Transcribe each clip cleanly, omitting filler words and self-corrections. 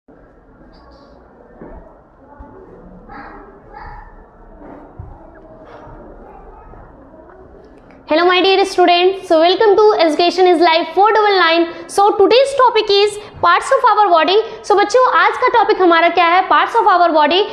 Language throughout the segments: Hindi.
Hello my dear students, so welcome to Education is Life 499. So today's topic is parts of our body. So बच्चों आज का टॉपिक हमारा क्या है? Parts of our body.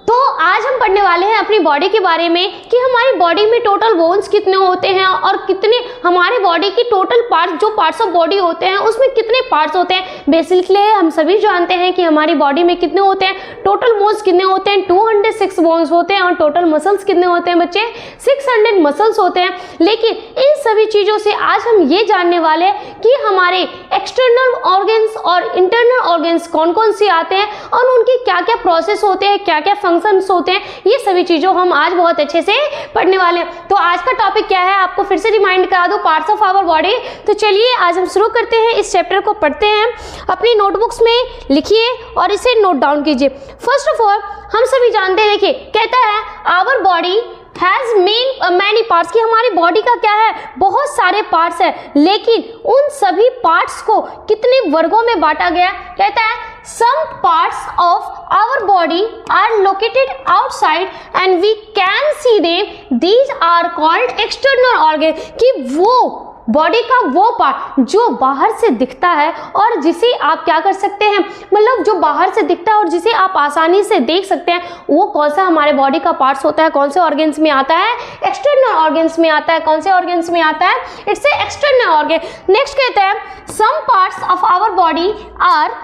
तो आज हम पढ़ने वाले हैं अपनी बॉडी के बारे में कि हमारी बॉडी में टोटल बोन्स कितने होते हैं और कितने हमारे बॉडी की टोटल पार्ट्स जो पार्ट्स ऑफ बॉडी होते हैं उसमें कितने पार्ट्स होते हैं। बेसिकली हम सभी जानते हैं कि हमारी बॉडी में कितने होते हैं, टोटल बोन्स कितने होते हैं, 206 बोन्स होते हैं और टोटल मसल्स कितने होते हैं बच्चे, 600 मसल्स होते हैं। लेकिन इन सभी चीज़ों से आज हम ये जानने वाले हैं कि हमारे एक्सटर्नल ऑर्गन्स और इंटरनल ऑर्गन्स कौन कौन से आते हैं और उनकी क्या क्या प्रोसेस होते हैं, क्या क्या फंक्शंस होते हैं, ये सभी चीजों हम आज बहुत अच्छे से पढ़ने वाले हैं। तो आज का टॉपिक क्या है आपको फिर से रिमाइंड करा दूं, पार्ट्स ऑफ आवर बॉडी। तो चलिए आज हम शुरू करते हैं, इस चैप्टर को पढ़ते हैं। अपनी नोटबुक्स में लिखिए और इसे नोट डाउन कीजिए। फर्स्ट ऑफ ऑल हम सभी जानते हैं, देखिए कहता है our body has many parts, कि हमारी बॉडी का क्या है, बहुत सारे पार्ट्स है, लेकिन उन सभी पार्ट्स को कितने वर्गों में बांटा गया। कहता है some parts of our body are located outside and we can see them, these are called external organ, कि वो बॉडी का वो पार्ट जो बाहर से दिखता है और जिसे आप क्या कर सकते हैं, मतलब जो बाहर से दिखता है और जिसे आप आसानी से देख सकते हैं, वो कौन सा हमारे बॉडी का पार्ट्स होता है, कौन से ऑर्गन्स में आता है, एक्सटर्नल ऑर्गन्स में आता है। कौन से ऑर्गन्स में आता है, it's a external organ. Next कहता है some parts of our body are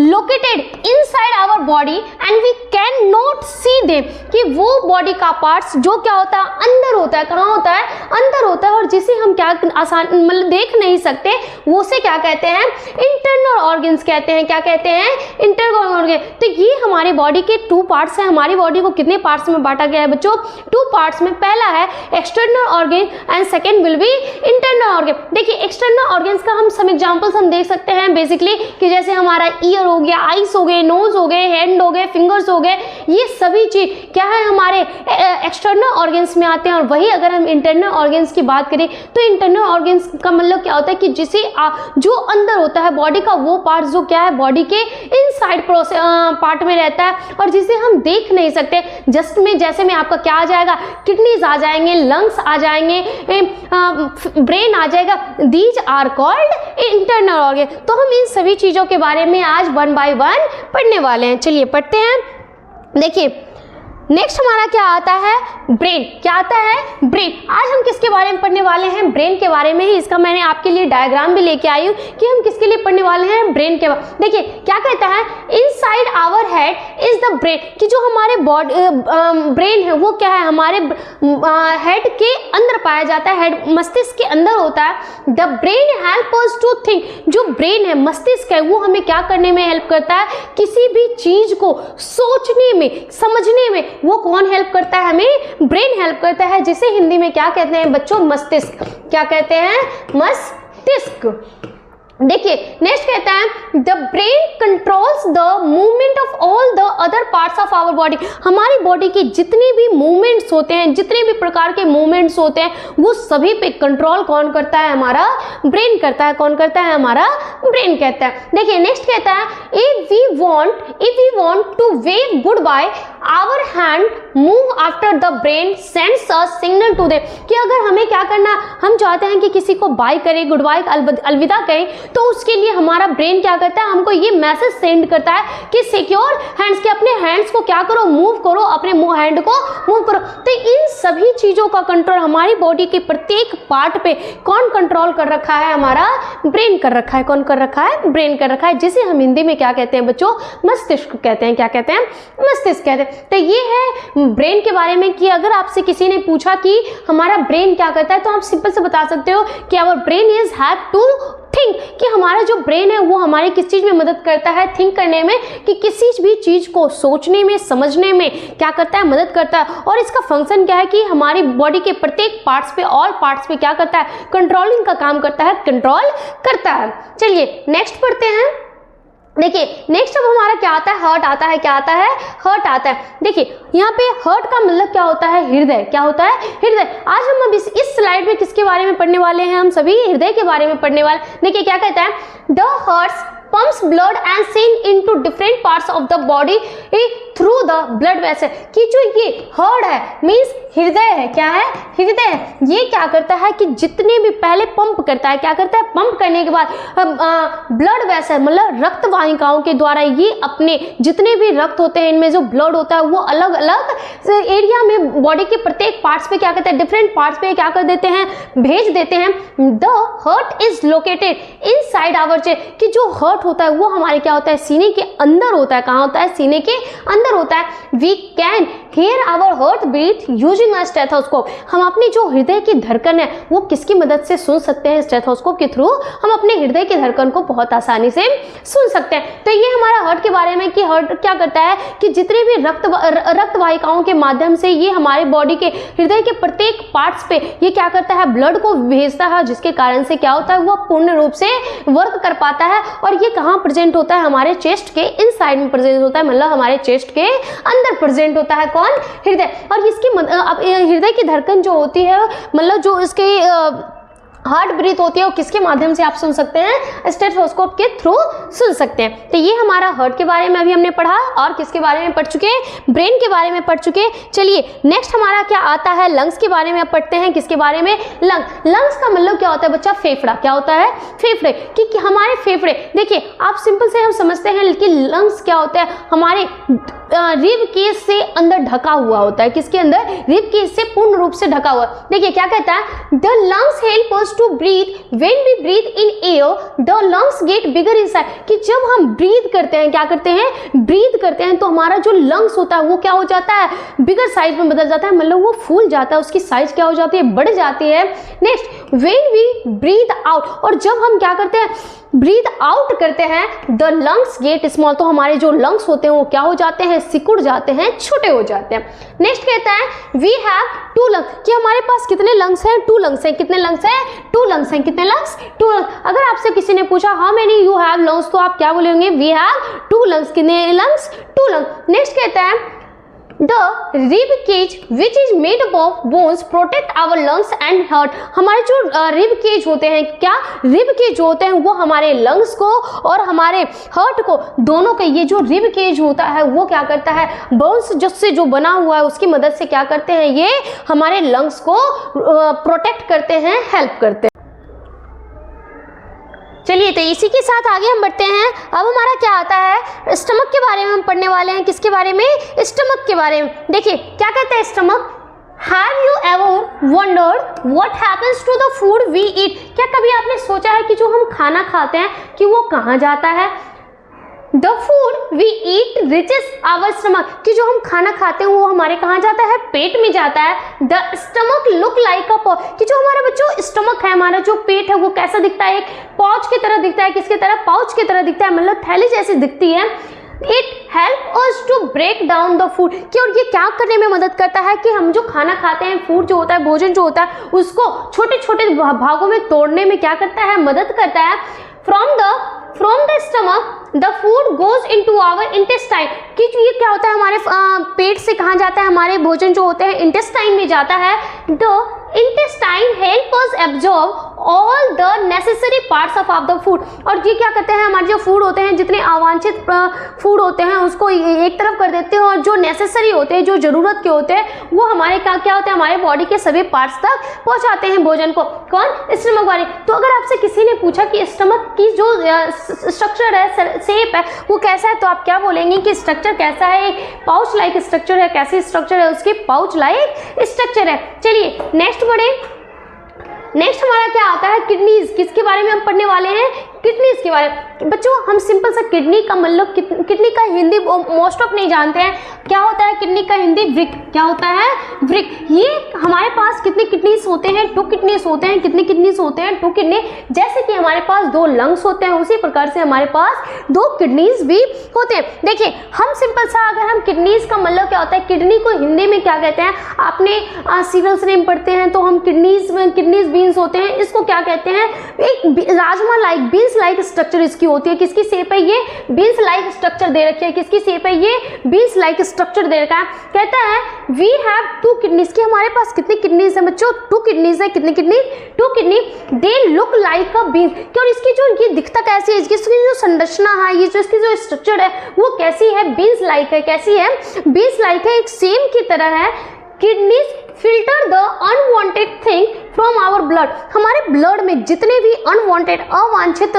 located inside our body and we cannot see them, कि वो बॉडी का पार्ट्स जो क्या होता है, अंदर होता है। कहाँ होता है, अंदर होता है और जिसे हम क्या आसान मतलब देख नहीं सकते, वो से क्या कहते हैं, इंटरनल ऑर्गन्स कहते हैं। क्या कहते हैं, इंटरनल ऑर्गन। तो ये हमारे बॉडी के 2 पार्ट्स हैं। हमारी बॉडी को कितने पार्ट्स में बांटा गया है बच्चों, 2 पार्ट्स में। पहला है external organ and second will be internal organ. देखिए एक्सटर्नल ऑर्गन्स का हम सम एग्जाम्पल्स हम देख सकते हैं बेसिकली, कि जैसे हमारा ईयर हो गया, आईज हो गए, नोज हो गए, हैंड हो गए, फिंगर्स हो गए, ये सभी चीज क्या है हमारे एक्सटर्नल ऑर्गन्स में आते हैं। और वही अगर हम इंटरनल ऑर्गन्स की बात करें तो इंटरनल ऑर्गन्स का मतलब क्या होता है कि जिसे जो अंदर होता है बॉडी का, वो पार्ट जो क्या है बॉडी के इनसाइड पार्ट में रहता है और जिसे हम देख नहीं सकते। जस्ट में जैसे में आपका क्या आ जाएगा, किडनीज आ जाएंगे, लंग्स आ जाएंगे, ब्रेन आ जाएगा, these are called internal organ. तो हम इन सभी चीजों के बारे में आज 1 बाय 1 पढ़ने वाले हैं। चलिए पढ़ते हैं। देखिए नेक्स्ट हमारा क्या आता है, ब्रेन। क्या आता है, ब्रेन। आज हम किसके बारे में पढ़ने वाले हैं, ब्रेन के बारे में ही। इसका मैंने आपके लिए डायग्राम भी लेके आई हूँ कि हम किसके लिए पढ़ने वाले हैं, ब्रेन के बारे। देखिए क्या कहता है, inside our head is the brain, कि जो हमारे बॉडी ब्रेन है वो क्या है, हमारे हेड के अंदर पाया जाता है, हेड मस्तिष्क के अंदर होता है। The brain help us to think, जो ब्रेन है, मस्तिष्क है, वो हमें क्या करने में हेल्प करता है, किसी भी चीज को सोचने में, समझने में। वो कौन हेल्प करता है, हमें ब्रेन हेल्प करता है, जिसे हिंदी में क्या कहते हैं बच्चों, मस्तिष्क। क्या कहते हैं, मस्तिष्क। देखिए नेक्स्ट कहता है the brain controls the movement of all the other parts of our body, हमारी बॉडी के जितने भी मूवमेंट्स होते हैं, जितने भी प्रकार के मूवमेंट्स होते हैं, वो सभी पे कंट्रोल कौन करता है, हमारा ब्रेन करता है। कौन करता है, हमारा ब्रेन कहता है। देखिए नेक्स्ट कहता है if we want to wave goodbye our hand move after the brain sends a signal to them, कि अगर हमें क्या करना, हम चाहते हैं कि किसी को बाय करें, गुड बाय, अलविदा करें, तो उसके लिए हमारा ब्रेन क्या करता है, हमको ये मैसेज सेंड करता है कि सिक्योर हैंड्स, के अपने हैंड्स को क्या करो, मूव करो, अपने हैंड को मूव करो। तो इन सभी चीजों का कंट्रोल हमारी बॉडी के प्रत्येक पार्ट पे कौन कंट्रोल कर रखा है, हमारा ब्रेन कर रखा है। कौन कर रखा है, ब्रेन कर रखा है, जिसे हम हिंदी में क्या कहते हैं बच्चों, मस्तिष्क कहते हैं। क्या कहते हैं, मस्तिष्क कहते हैं। तो ये है ब्रेन के बारे में कि अगर आपसे किसी ने पूछा कि हमारा ब्रेन क्या करता है, तो आप सिंपल से बता सकते हो कि our brain is have to think, कि हमारा जो ब्रेन है वो हमारी किस चीज में मदद करता है, थिंक करने में, कि किसी भी चीज को सोचने में, समझने में क्या करता है, मदद करता है। और इसका फंक्शन क्या है कि हमारी बॉडी के प्रत्येक पार्ट्स पे, ऑल पार्ट्स पे क्या करता है, कंट्रोलिंग का काम करता है, कंट्रोल करता है। चलिए नेक्स्ट पढ़ते हैं। देखिए नेक्स्ट अब हमारा क्या आता है, हार्ट आता है। क्या आता है, हार्ट आता है। देखिए यहाँ पे हार्ट का मतलब क्या होता है, हृदय। क्या होता है, हृदय। आज हम अब इस स्लाइड में किसके बारे में पढ़ने वाले हैं, हम सभी हृदय के बारे में पढ़ने वाले। देखिए क्या कहता है, the heart pumps blood and send into different parts of the body through the blood vessel. कि जो ये हार्ट है मींस हृदय है, क्या है, हृदय है, ये क्या करता है कि जितने भी पहले पंप करता है, क्या करता है, पंप करने के बाद ब्लड वेसल मतलब रक्त वाहिकाओं के द्वारा ये अपने जितने भी रक्त होते हैं इनमें जो ब्लड होता है वो अलग अलग एरिया में बॉडी के प्रत्येक पार्ट्स पे क्या करते हैं, डिफरेंट पार्ट्स पे क्या कर देते हैं, भेज देते हैं। The heart is located inside our chest. कि जो हार्ट होता है वो हमारे क्या होता है, सीने के अंदर होता है। कहाँ होता है, सीने के अंदर होता है। We can hear our heart beat using a stethoscope. हम अपनी जो हृदय की धड़कन है वो किसकी मदद से सुन सकते हैं, स्टेथोस्कोप के थ्रू हम अपने हृदय की धड़कन को बहुत आसानी से सुन सकते हैं। तो ये हमारा हार्ट के बारे में कि हार्ट क्या करता है कि जितने भी रक्त वाहिकाओं के माध्यम से ये हमारे बॉडी के हृदय के प्रत्येक पार्ट्स पे ये क्या करता है, ब्लड को भेजता है, जिसके कारण से क्या होता है वो पूर्ण रूप से वर्क कर पाता है। और ये कहाँ प्रेजेंट होता है, हमारे चेस्ट के इनसाइड में प्रेजेंट होता है, मतलब हमारे चेस्ट के अंदर प्रेजेंट होता है। कौन, हृदय। और इसकी हृदय की धड़कन जो होती है मतलब जो इसके हार्ट ब्रीथ होती है वो किसके माध्यम से आप सुन सकते हैं, स्टेथोस्कोप के थ्रू सुन सकते हैं। तो ये हमारा हार्ट के बारे में अभी हमने पढ़ा और किसके बारे में पढ़ चुके हैं, ब्रेन के बारे में पढ़ चुके हैं। चलिए नेक्स्ट हमारा क्या आता है, लंग्स के बारे में पढ़ते हैं। किसके बारे में, लंग्स का मतलब क्या होता है बच्चा, फेफड़ा। क्या होता है, फेफड़े। कि हमारे फेफड़े, देखिए आप सिंपल से हम समझते हैं कि लंग्स क्या होता है, हमारे रिब केस से अंदर ढका हुआ होता है। किसके अंदर, रिब केस से पूर्ण रूप से ढका हुआ। देखिए क्या कहता है, the lungs help us to breathe when we breathe in air the lungs get bigger inside. कि जब हम ब्रीथ करते हैं, क्या करते हैं, ब्रीथ करते हैं, तो हमारा जो लंग्स होता है वो क्या हो जाता है, बिगर साइज में बदल जाता है, मतलब वो फूल जाता है, उसकी साइज क्या हो जाती है, बढ़ जाती है। Next, when we breathe out, और जब हम क्या करते हैं, ब्रीथ आउट करते हैं, द लंग्स गेट स्मॉल, तो हमारे जो लंग्स होते हैं वो क्या हो जाते हैं, सिकुड़ जाते हैं, छोटे हो जाते हैं। नेक्स्ट कहता है वी हैव टू लंग्स, कि हमारे पास कितने लंग्स हैं, टू लंग्स हैं। कितने लंग्स हैं, टू लंग्स हैं। कितने लंग्स, टू लंग्स। अगर आपसे किसी ने पूछा how many you have lungs, तो आप क्या बोलेंगे, वी हैव टू लंग्स। कितने लंग्स, टू लंग्स। नेक्स्ट कहता है The rib cage which is made up of bones protect our lungs and heart। हमारे जो रिब केज होते हैं, क्या रिब केज होते हैं वो हमारे लंग्स को और हमारे हार्ट को दोनों के, ये जो रिब केज होता है वो क्या करता है, बोन्स जिससे जो बना हुआ है उसकी मदद से क्या करते हैं, ये हमारे लंग्स को प्रोटेक्ट करते हैं, हेल्प करते हैं। चलिए तो इसी के साथ आगे हम बढ़ते हैं। अब हमारा क्या आता है, स्टमक के बारे में हम पढ़ने वाले हैं। किसके बारे में, स्टमक के बारे में। देखिए क्या कहते हैं stomach, Have you ever wondered what happens to the food we eat? क्या कभी आपने सोचा है कि जो हम खाना खाते हैं कि वो कहाँ जाता है। The food we eat reaches our stomach, कि जो हम खाना खाते हैं वो हमारे कहाँ जाता है, पेट में जाता है। The stomach look like a pouch, कि जो हमारा बच्चों स्टमक है, हमारा जो पेट है वो कैसा दिखता है, एक पाउच की तरह दिखता है। किसकी तरह, पाउच की तरह दिखता है, मतलब थैली जैसी दिखती है। It help us to break down the food, कि और ये क्या करने में मदद करता है कि हम जो खाना खाते हैं, फूड जो होता है, भोजन जो होता है, उसको छोटे छोटे भागों में तोड़ने में क्या करता है, मदद करता है। From the stomach the food goes into our intestine, कि ये क्या होता है, हमारे पेट से कहाँ जाता है, हमारे भोजन जो होते हैं इंटेस्टाइन में जाता है। The intestine help us absorb all the necessary parts of the food, और ये क्या करते हैं, हमारे जो फूड होते हैं, जितने अवांछित फूड होते हैं उसको एक तरफ कर देते हैं, और जो नेसेसरी होते हैं, जो जरूरत के होते हैं, वो हमारे क्या होते हैं, हमारे बॉडी के सभी पार्ट्स तक पहुंचाते हैं भोजन को। कौन, स्टमक वाले। तो अगर आपसे किसी ने पूछा कि स्टमक की जो स्ट्रक्चर है, शेप है, वो कैसा है, तो आप क्या बोलेंगे कि स्ट्रक्चर कैसा है, पाउच लाइक स्ट्रक्चर है। कैसी स्ट्रक्चर है उसकी, पाउच लाइक स्ट्रक्चर है। चलिए नेक्स्ट बढ़े। नेक्स्ट हमारा क्या आता है, किडनीज। किसके बारे में हम पढ़ने वाले हैं, किडनीज के बारे में। बच्चों हम सिंपल सा किडनी का मतलब, किडनी का हिंदी मोस्ट ऑफ नहीं जानते हैं। क्या होता है किडनी का हिंदी, वृक। क्या होता है, वृक। ये हमारे पास कितने किडनीज होते हैं, 2 किडनीज होते हैं। कितने किडनीज होते हैं, 2 किडनी। जैसे कि हमारे पास 2 लंग्स होते हैं, उसी प्रकार से हमारे पास 2 किडनीज भी होते हैं। देखिए हम सिंपल सा, अगर हम किडनीज का मतलब क्या होता है, किडनी को हिंदी में क्या कहते हैं, आपने सीरियल्स नेम पढ़ते हैं तो हम किडनीज बीन्स होते हैं, इसको क्या कहते हैं, एक rajma like beans beans like structure इसकी होती है। किसकी शेप है ये? बीन्स लाइक स्ट्रक्चर दे रखी है। किसकी शेप है ये? बीन्स लाइक स्ट्रक्चर दे रखा है। कहता है वी हैव 2 किडनीज, की हमारे पास कितनी किडनीज है बच्चों? 2 किडनीज है। कितनी किडनी? 2 किडनी। दे लुक लाइक अ बीन्स, और इसकी जो ये दिखता कैसी है, इसकी जो संरचना है, ये जो इसकी जो स्ट्रक्चर है वो कैसी है? बीन्स लाइक है। कैसी है? बीन्स लाइक है, एक सेम की तरह है। Kidneys filter the unwanted thing from our blood, हमारे ब्लड में जितने भी अनवांटेड अवांछित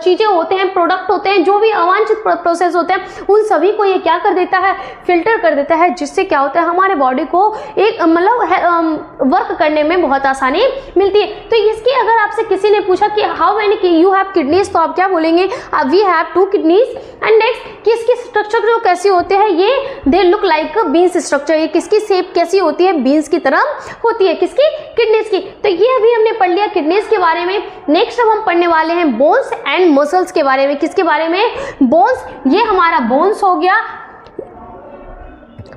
चीजें होते हैं, प्रोडक्ट होते हैं, जो भी अवांछित प्रोसेस होते हैं, उन सभी को ये क्या कर देता है? फिल्टर कर देता है, जिससे क्या होता है? हमारे बॉडी को एक मतलब वर्क करने में बहुत आसानी मिलती है। तो इसकी अगर आपसे किसी ने पूछा कि how many you have kidneys, तो आप क्या बोलेंगे? We have 2 kidneys. And next, किसकी स्ट्रक्चर जो कैसी होते हैं? ये they look like beans structure, ये किसकी शेप कैसी होती है? बीन्स की तरह होती है। किसकी? किडनीज की। तो ये अभी हमने पढ़ लिया किडनीज के बारे में। नेक्स्ट अब हम पढ़ने वाले हैं बोन्स एंड मसल्स के बारे में। किसके बारे में? बोन्स, ये हमारा बोन्स हो गया,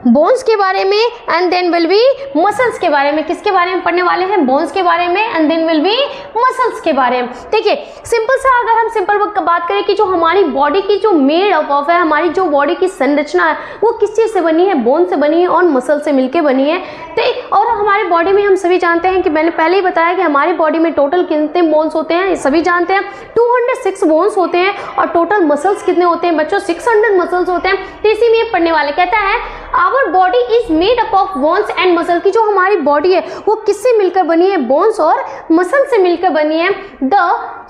बोन्स के बारे में, and then will be muscles के बारे में। किसके बारे में पढ़ने वाले हैं? बोन्स के बारे में, and then will be muscles के बारे में। देखिए सिंपल सा, अगर हम सिंपल बात करें कि जो हमारी बॉडी की जो मेड अप ऑफ है, हमारी जो बॉडी की संरचना है वो किस चीज़ से बनी है? बोन से बनी है और मसल से मिलकर बनी है। तो और हमारे बॉडी में हम सभी जानते हैं कि मैंने पहले ही बताया कि हमारी बॉडी में टोटल कितने बोन्स होते हैं, ये सभी जानते हैं। 206 बोन्स होते हैं और टोटल मसल्स कितने होते हैं बच्चों? 600 मसल्स होते हैं। तो इसी में पढ़ने वाले कहता है our body is made up of bones and muscle, की जो हमारी बॉडी है वो किससे मिलकर बनी है? बोन्स और मसल से मिलकर बनी है। The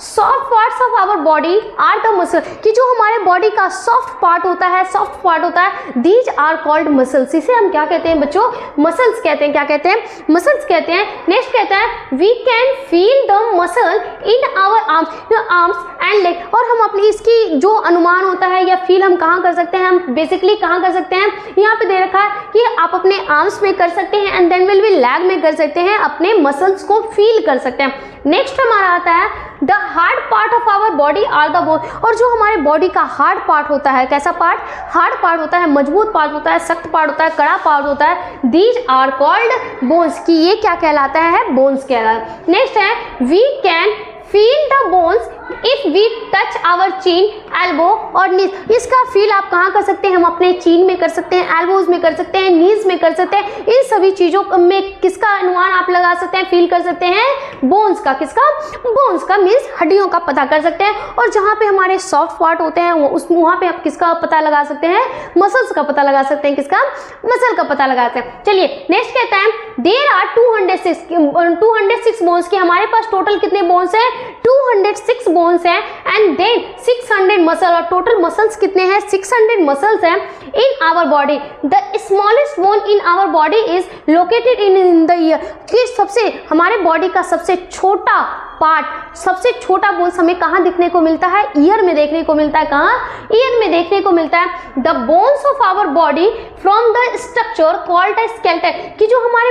soft parts of our body are the muscle, की जो हमारे बॉडी का सॉफ्ट पार्ट होता है, सॉफ्ट पार्ट होता है, दीज आर कॉल्ड मसल्स। इसे हम क्या कहते हैं बच्चों? मसल्स कहते हैं। क्या कहते हैं? मसल्स कहते हैं। नेक्स्ट कहता है we can feel the muscle in our arms and leg, और हम अपनी इसकी जो अनुमान होता है या फील हम कहाँ कर सकते हैं? हम बेसिकली कहाँ कर सकते हैं? यहाँ पे दे रखा है कि आप अपने आर्म्स में कर सकते हैं, and then will be leg में कर सकते हैं, अपने मसल्स को फील कर सकते हैं। नेक्स्ट हमारा आता है the hard part of our body are the bone, और जो हमारे बॉडी का हार्ड पार्ट होता है, कैसा पार्ट? हार्ड पार्ट होता है, मजबूत पार्ट होता है, सख्त पार्ट होता है, कड़ा पार्ट होता है, दीज आर कॉल्ड बोन्स, की ये क्या कहलाता है? बोन्स कहलाता है। नेक्स्ट है we can feel the bones if we touch our chin, elbow और नीज, इसका फील आप कहाँ कर सकते हैं? हम अपने चीन में कर सकते हैं, एल्बोज में कर सकते हैं, नीज में कर सकते हैं। इन सभी चीजों में किसका अनुमान आप लगा सकते हैं? फील कर सकते हैं? बोन्स का। किसका? बोन्स का, मीन्स हड्डियों का पता कर सकते हैं। और जहाँ पे हमारे सॉफ्ट पार्ट होते हैं वहाँ पे आप किसका पता लगा सकते हैं? मसल्स का पता लगा सकते हैं। किसका? मसल का पता लगा सकते हैं। चलिए नेक्स्ट कहता है देयर आर 206 बोन्स, की हमारे पास टोटल कितने बोन्स हैं? 206 बोन्स है, एंड देन 600 मसल, और टोटल मसल्स कितने हैं? 600 मसल्स हैं in our body. The smallest bone in our body is located in the ear, कि सबसे हमारे बॉडी का सबसे छोटा पार्ट, सबसे छोटा बोन्स हमें कहाँ देखने को मिलता है? ईयर में देखने को मिलता है। कहाँ? ईयर में देखने को मिलता है। The bones of our body from the structure called a skeleton, कि जो हमारे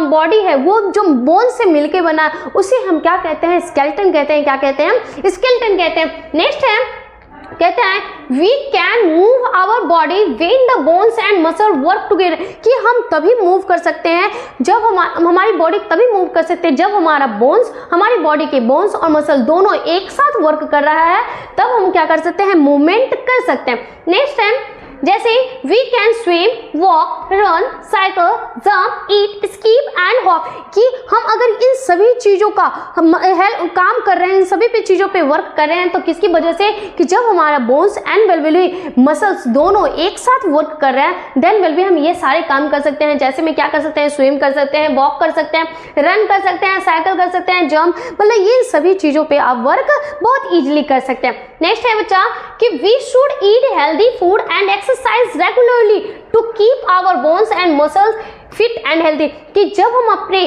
बॉडी है वो जो बोन से मिलके बना है उसे हम क्या कहते हैं? स्केलेटन कहते हैं। क्या कहते हैं? स्केलेटन कहते हैं। नेक्स्ट है कहते हैं we can move our body when the bones and muscle work together, कि हम तभी मूव कर सकते हैं जब हमारी बॉडी तभी मूव कर सकते हैं जब हमारा बोन्स, हमारी बॉडी के बोन्स और मसल दोनों एक साथ वर्क कर रहा है, तब हम क्या कर सकते हैं? मूवमेंट कर सकते हैं। नेक्स्ट है जैसे we can swim, walk, run, cycle, jump, eat, skip and hop, कि हम अगर इन सभी चीज़ों का काम कर रहे हैं, इन सभी पे चीज़ों पे वर्क कर रहे हैं, तो किसकी वजह से? कि जब हमारा बोन्स एंड वेलविली मसल्स दोनों एक साथ वर्क कर रहे हैं, देन विल भी हम ये सारे काम कर सकते हैं। जैसे में क्या कर सकते हैं? स्विम कर सकते हैं, वॉक कर सकते हैं, रन कर सकते हैं, साइकिल कर सकते हैं, जंप, मतलब ये सभी चीज़ों पे आप वर्क बहुत ईजिली कर सकते हैं। नेक्स्ट है बच्चा कि we should eat healthy food and exercise regularly to keep our bones and muscles fit and healthy, कि जब हम अपने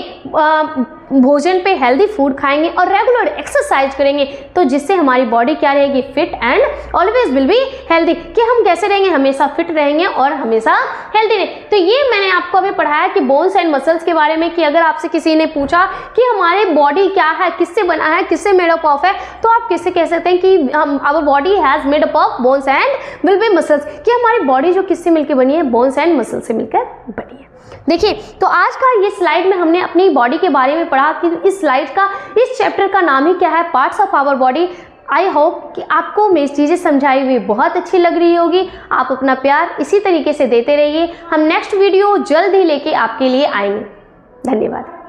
भोजन पे हेल्दी फूड खाएंगे और रेगुलर एक्सरसाइज करेंगे तो जिससे हमारी बॉडी क्या रहेगी? Fit and always will be healthy, कि हम कैसे रहेंगे? हमेशा फिट रहेंगे और हमेशा हेल्दी रहेंगे। तो ये मैंने आपको अभी पढ़ाया कि बोन्स एंड मसल्स के बारे में, कि अगर आपसे किसी ने पूछा कि हमारे बॉडी क्या है, किससे बना है, किससे मेड अप ऑफ है, तो आप किससे कह सकते हैं कि हम our body has made up of bones and will be muscles, कि हमारी बॉडी जो किससे मिलकर बनी है? बोन्स एंड मसल से मिलकर बनी है। देखिए तो आज का ये स्लाइड में हमने अपनी बॉडी के बारे में पढ़ा कि इस स्लाइड का, इस चैप्टर का नाम ही क्या है? Parts of our body. I hope कि आपको मेरी चीज़ें समझाई हुई बहुत अच्छी लग रही होगी। आप अपना प्यार इसी तरीके से देते रहिए। हम नेक्स्ट वीडियो जल्द ही लेके आपके लिए आएंगे। धन्यवाद।